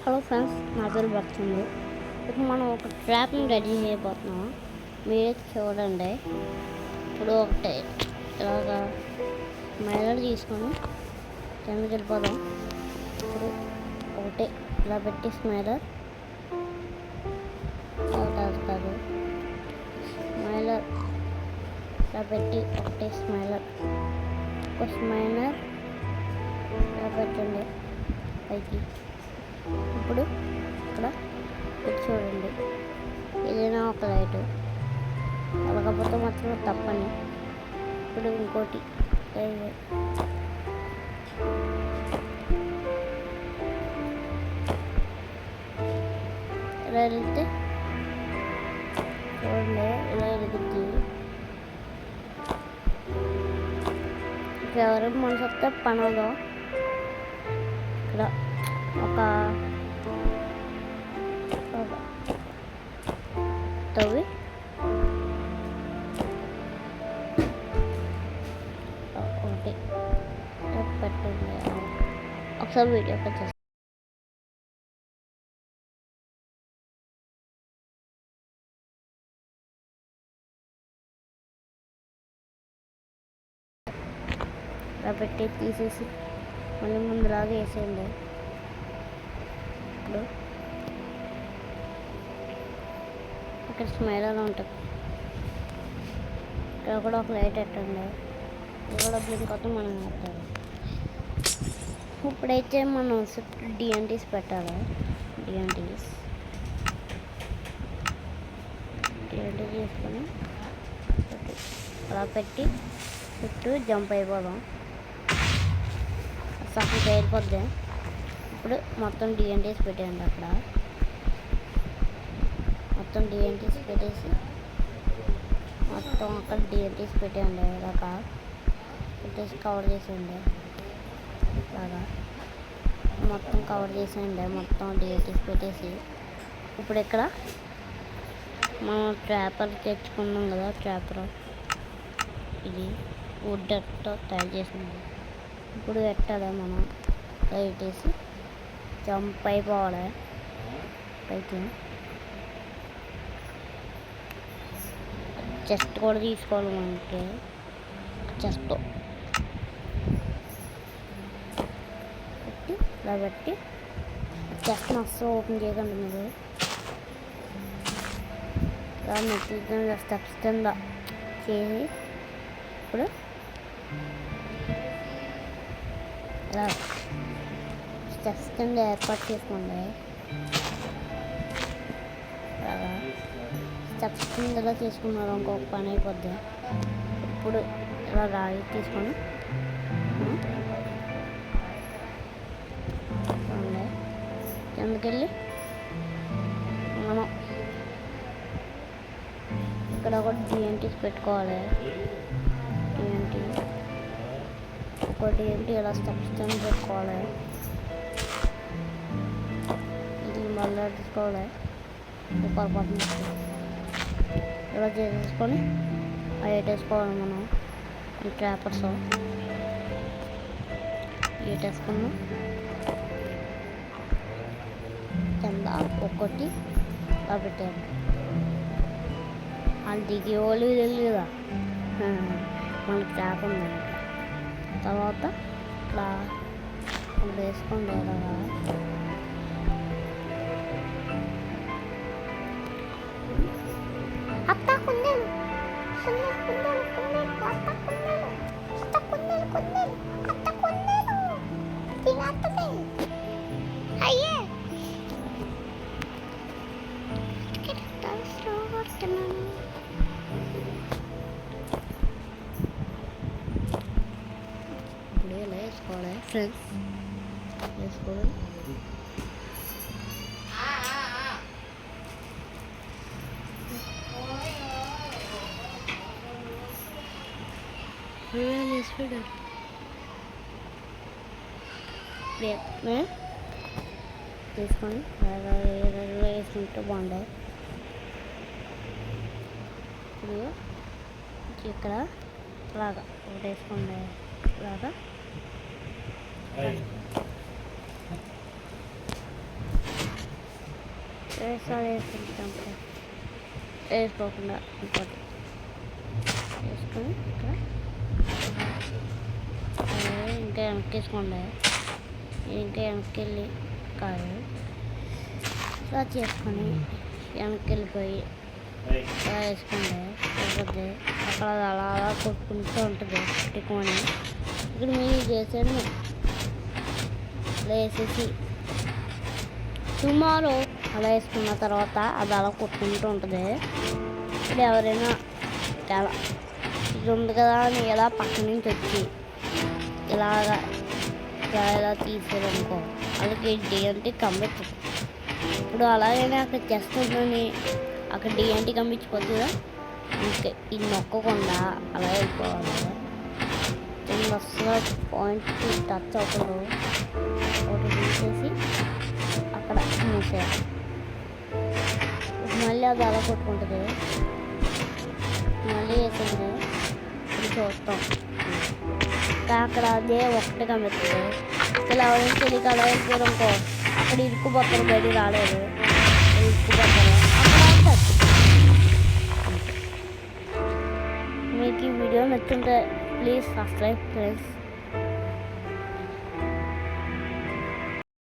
Hello friends, నా పేరు భర్తుంది. ఇప్పుడు మనం ఒక ట్రాప్ని రెడీ చేయబోతున్నాం. మీరే చూడండి. ఇప్పుడు ఒకటి ఇలాగా మైలర్ తీసుకొని కిందకి వెళ్ళిపోదాం. ఇప్పుడు ఒకటి ఇలా పెట్టి స్మైలర్ కాదు స్మైలర్ ఇలా పెట్టి ఒకటి స్మైలర్ ఒక స్మైలర్ ఇలా పెట్టండి పైకి. ఇప్పుడు ఇక్కడ చూడండి, ఏదైనా ఒక లైటు అలాగపోతే మాత్రం తప్పని. ఇప్పుడు ఇంకోటి ఇలా వెళ్తే చూడండి, ఇలా వెలుగుద్ది. ఎవరైనా మనసు వస్తే పనదో ఇక్కడ ఒక తవ్వి ఒకటి పెట్టండి. ఒకసారి వీడియో వచ్చేసి పెట్టి తీసేసి మళ్ళీ ముందులాగా వేసేయండి. ఇప్పుడు ఇక్కడ స్మైల్ అలా ఉంటుంది. ఇక్కడ కూడా ఒక లైట్ పెట్టండి. ఇది కూడా బ్లింక్ అవుతుంది. మనం పెట్టాలి. ఇప్పుడైతే మనం చుట్టూ డిఎన్టీస్ పెట్టాలి. డిఎన్టీస్ తీసుకొని అలా పెట్టి చుట్టూ జంప్ అయిపోదాం. సగం పేరిపోద్ది. ఇప్పుడు మొత్తం డిఎన్టీస్ పెట్టండి. అక్కడ మొత్తం డిఎన్టీస్ పెట్టేసి మొత్తం అక్కడ డిఎన్టీస్ పెట్టండి. ఇలాగా పెట్టేసి కవర్ చేసేయండి. ఇలాగా మొత్తం కవర్ చేసేయండి. మొత్తం డిఎన్టీస్ పెట్టేసి ఇప్పుడు ఇక్కడ మనం ట్రాపర్ తెచ్చుకున్నాం కదా. ట్రాపర్ ఇది వుడ్తో తయారు చేసింది. ఇప్పుడు పెట్టాలి. మనం పెట్టేసి జంప్ అయిపోవాలి పైకి. చెస్ట్ కూడా తీసుకోవాలి. మనకి చెస్ట్ పెట్టి ఇలా పెట్టి చెస్ట్ అస్సలు ఓపెన్ చేయకండి. మీరు ఇలా నెత్తి స్టెప్స్ కింద చేసి ఇప్పుడు ఇలా స్టెప్స్ కింద ఏర్పాటు చేసుకోండి. అలాగా స్టెప్స్ కిందలా చేసుకున్నారు ఇంకొక పని అయిపోద్ది. ఇప్పుడు ఇలా రాయి తీసుకొని కిందకెళ్ళి మనం ఇక్కడ ఒకటి డిఎన్టీస్ పెట్టుకోవాలి. డిఎన్టీ ఒక డిఎన్టీ ఇలా స్టెప్స్ కింద పెట్టుకోవాలి. ఇది మళ్ళీ తీసుకోవాలి. పొరపాటు ఇలా చేసేసుకొని అవి వేసుకోవాలి. మనం ఈ ట్రాపర్స్ వేసుకున్నాం. కింద ఒక్కటి ఇలా పెట్టారు. అది దిగి వాళ్ళు తెలియదా మనకి ట్రాప్ ఉందండి. తర్వాత ఇట్లా వేసుకోండి. ఇలాగా ఇప్పుడు ఇలా వేసుకోవాలి ఫ్రెండ్స్. వేసుకోవాలి. తీసుకొని వేసుకుంటే బాగుండే. ఇక్కడ ఇలాగా ఒకటి వేసుకోండి. ఇలాగా వేసుకుంటాం, వేసుకోకుండా ఇంకోటి వేసుకొని ఇక్కడ ఇంకా వెనక్కేసుకోండి. ఇంకా వెనక్కి వెళ్ళి కాదు ఇలా చేసుకొని వెనక్కి వెళ్ళిపోయి ఇలా వేసుకోండి. లేకపోతే అక్కడ అలా అలా కొట్టుకుంటూ ఉంటుంది పెట్టుకొని ఇక్కడ మీరు చేసేది అలా వేసేసి టుమారో అలా వేసుకున్న తర్వాత అది అలా కొట్టుకుంటూ ఉంటుంది. ఇప్పుడు ఎవరైనా చాలా ఇది ఉంది కదా అని ఇలా పక్క నుంచి వచ్చి ఇలాగా ఇలా తీసేదనుకో అలాగే డిఎన్టీ కంప్లీట్. ఇప్పుడు అలాగైనా అక్కడ చేస్తుందని అక్కడ డిఎన్టీ కంపించిపోతుందా, ఇంకా ఇది నొక్కకుండా అలా వెళ్ళిపోవాలి. అసలు పాయింట్ టచ్ అవుతుంది ఒకటి తీసేసి అక్కడ మూసేయాలి. మళ్ళీ అది అలా కొట్టుకుంటుంది. మళ్ళీ వేసింది ఇది చూస్తాం అక్కడ అదే ఒకటి కనిపిస్తుంది. ఇలా ఎవరైనా తెలియక అలా వెళ్ళిపోయారు అనుకో అక్కడ ఇరుక్కుపోతారు, బయటికి రాలేదు, ఇరుక్కుపోతారు. మీకు ఈ వీడియో నచ్చుంటే ప్లీజ్ సబ్స్క్రైబ్ ఫ్రెండ్స్.